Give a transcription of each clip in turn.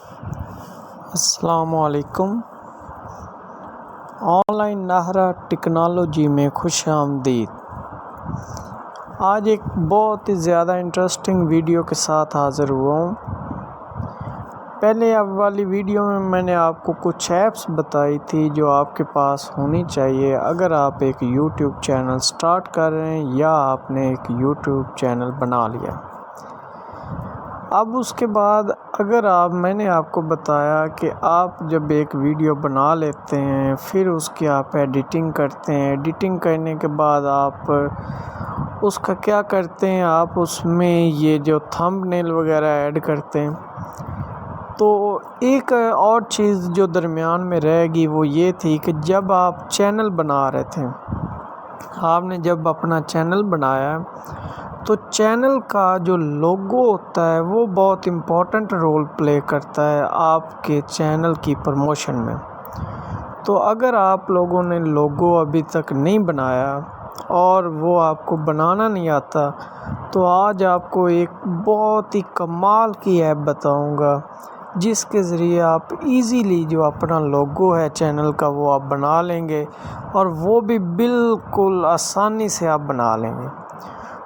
अस्सलामुअलैकुम। Online Nahra technology में खुशामदीद। आज एक बहुत ही ज़्यादा इंटरेस्टिंग वीडियो के साथ हाज़िर हुआ हूँ। पहले अब वाली वीडियो में मैंने आपको कुछ ऐप्स बताई थी जो आपके पास होनी चाहिए अगर आप एक यूट्यूब चैनल स्टार्ट कर रहे हैं या आपने एक यूट्यूब चैनल बना लिया। अब उसके बाद मैंने आपको बताया कि आप जब एक वीडियो बना लेते हैं फिर उसकी आप एडिटिंग करते हैं। एडिटिंग करने के बाद आप उसका क्या करते हैं, आप उसमें ये जो थंबनेल वगैरह ऐड करते हैं। तो एक और चीज़ जो दरमियान में रहेगी वो ये थी कि जब आप चैनल बना रहे थे, आपने जब अपना चैनल बनाया तो चैनल का जो लोगो होता है वो बहुत इम्पोर्टेंट रोल प्ले करता है आपके चैनल की प्रमोशन में। तो अगर आप लोगों ने लोगो अभी तक नहीं बनाया और वो आपको बनाना नहीं आता, तो आज आपको एक बहुत ही कमाल की ऐप बताऊंगा जिसके ज़रिए आप इजीली जो अपना लोगो है चैनल का वो आप बना लेंगे, और वो भी बिल्कुल आसानी से आप बना लेंगे।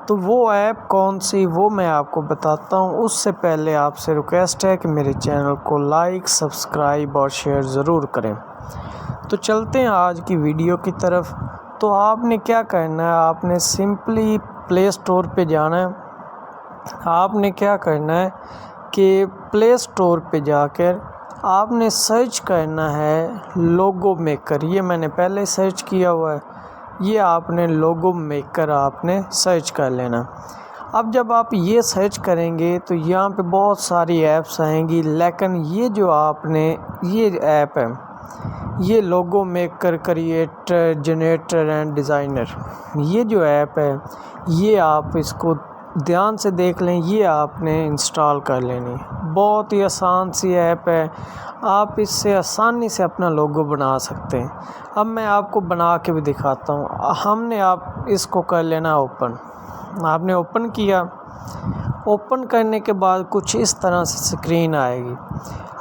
तो वो ऐप कौन सी, वो मैं आपको बताता हूँ। उससे पहले आपसे रिक्वेस्ट है कि मेरे चैनल को लाइक, सब्सक्राइब और शेयर ज़रूर करें। तो चलते हैं आज की वीडियो की तरफ। तो आपने क्या करना है, आपने सिंपली प्ले स्टोर पे जाना है। आपने क्या करना है कि प्ले स्टोर पे जाकर आपने सर्च करना है लोगो मेकर। ये मैंने पहले सर्च किया हुआ है, ये आपने लोगो मेकर आपने सर्च कर लेना। अब जब आप ये सर्च करेंगे तो यहाँ पे बहुत सारी ऐप्स आएंगी, लेकिन ये जो आपने ये ऐप है, ये logo maker creator generator and designer, ये जो ऐप है ये आप इसको ध्यान से देख लें, ये आपने इंस्टॉल कर लेनी। बहुत ही आसान सी ऐप है, आप इससे आसानी से अपना लोगो बना सकते हैं। अब मैं आपको बना के भी दिखाता हूँ। हमने आप इसको कर लेना ओपन। आपने ओपन किया, ओपन करने के बाद कुछ इस तरह से स्क्रीन आएगी।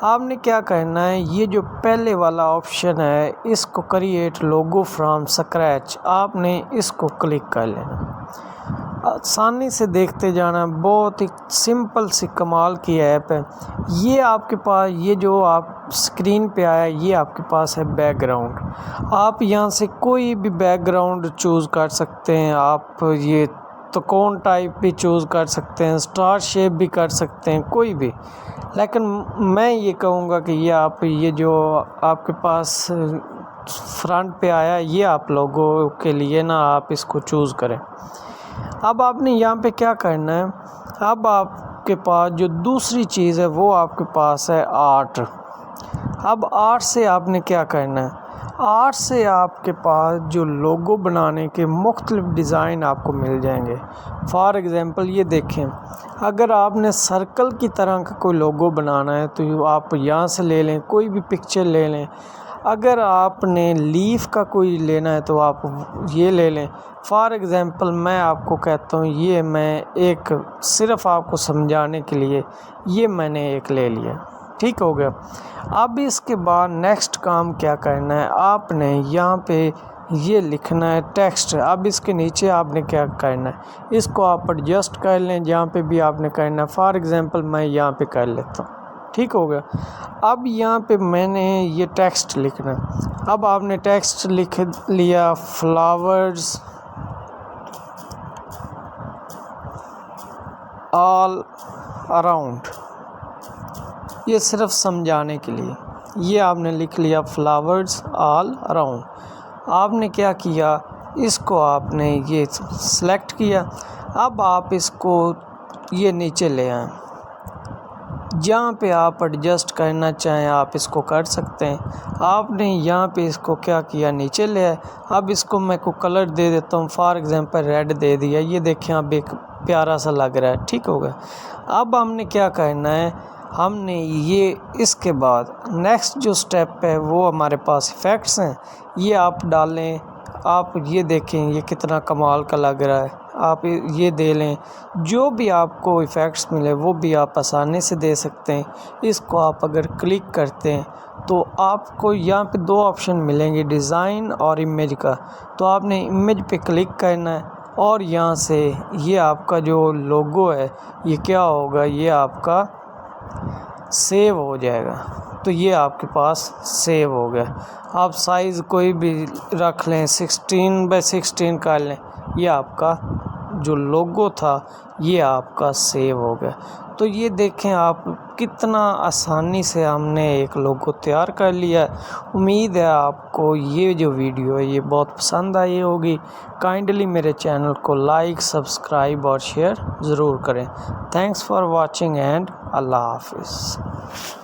आपने क्या करना है, ये जो पहले वाला ऑप्शन है इसको क्रिएट लोगो फ्रॉम स्क्रैच, आपने इसको क्लिक कर लेना। आसानी से देखते जाना, बहुत ही सिंपल सी कमाल की ऐप है। ये आपके पास ये जो आप स्क्रीन पे आया ये आपके पास है बैकग्राउंड। आप यहाँ से कोई भी बैकग्राउंड चूज़ कर सकते हैं। आप ये त्रिकोण टाइप भी चूज़ कर सकते हैं, स्टार शेप भी कर सकते हैं, कोई भी। लेकिन मैं ये कहूँगा कि ये जो आपके पास फ्रंट पे आया ये आप लोगों के लिए ना, आप इसको चूज़ करें। अब आपने यहाँ पे क्या करना है, अब आपके पास जो दूसरी चीज़ है वो आपके पास है आर्ट। अब आर्ट से आपने क्या करना है, आर्ट से आपके पास जो लोगो बनाने के मुख्तलिफ डिज़ाइन आपको मिल जाएंगे। फॉर एग्ज़ाम्पल ये देखें, अगर आपने सर्कल की तरह का कोई लोगो बनाना है तो आप यहाँ से ले लें, कोई भी पिक्चर ले लें। अगर आपने लीफ का कोई लेना है तो आप ये ले लें। फॉर एग्ज़ाम्पल मैं आपको कहता हूँ, ये मैं एक सिर्फ़ आपको समझाने के लिए ये मैंने एक ले लिया, ठीक हो गया। अब इसके बाद नेक्स्ट काम क्या करना है, आपने यहाँ पे ये लिखना है टेक्स्ट। अब इसके नीचे आपने क्या करना है, इसको आप एडजस्ट कर लें, जहाँ पे भी आपने करना है। फॉर एग्ज़ाम्पल मैं यहाँ पे कर लेता हूँ, ठीक हो गया। अब यहाँ पे मैंने ये टेक्स्ट लिखना है। अब आपने टेक्स्ट लिख लिया, फ्लावर्स ऑल अराउंड, ये सिर्फ समझाने के लिए ये आपने लिख लिया फ्लावर्स ऑल अराउंड। आपने क्या किया, इसको आपने ये सेलेक्ट किया। अब आप इसको ये नीचे ले आएँ, जहाँ पे आप एडजस्ट करना चाहें आप इसको कर सकते हैं। आपने यहाँ पे इसको क्या किया, नीचे ले आए। अब इसको मैं को कलर दे देता हूँ, फॉर एग्ज़ाम्पल रेड दे दिया। ये देखें अब एक प्यारा सा लग रहा है, ठीक हो गया। अब हमने क्या करना है, हमने ये इसके बाद नेक्स्ट जो स्टेप है वो हमारे पास इफ़ेक्ट्स हैं, ये आप डालें। आप ये देखें ये कितना कमाल का लग रहा है। आप ये दे लें। जो भी आपको इफ़ेक्ट्स मिले वो भी आप आसानी से दे सकते हैं। इसको आप अगर क्लिक करते हैं तो आपको यहाँ पे दो ऑप्शन मिलेंगे, डिज़ाइन और इमेज का। तो आपने इमेज पे क्लिक करना है और यहाँ से ये आपका जो लोगो है ये क्या होगा, ये आपका सेव हो जाएगा। तो ये आपके पास सेव हो गया। आप साइज़ कोई भी रख लें, 16x16 कर लें। ये आपका जो लोगो था ये आपका सेव हो गया। तो ये देखें आप कितना आसानी से हमने एक लोगो तैयार कर लिया। उम्मीद है आपको ये जो वीडियो है ये बहुत पसंद आई होगी। काइंडली मेरे चैनल को लाइक, सब्सक्राइब और शेयर ज़रूर करें। थैंक्स फॉर वॉचिंग एंड अल्लाह हाफिज़।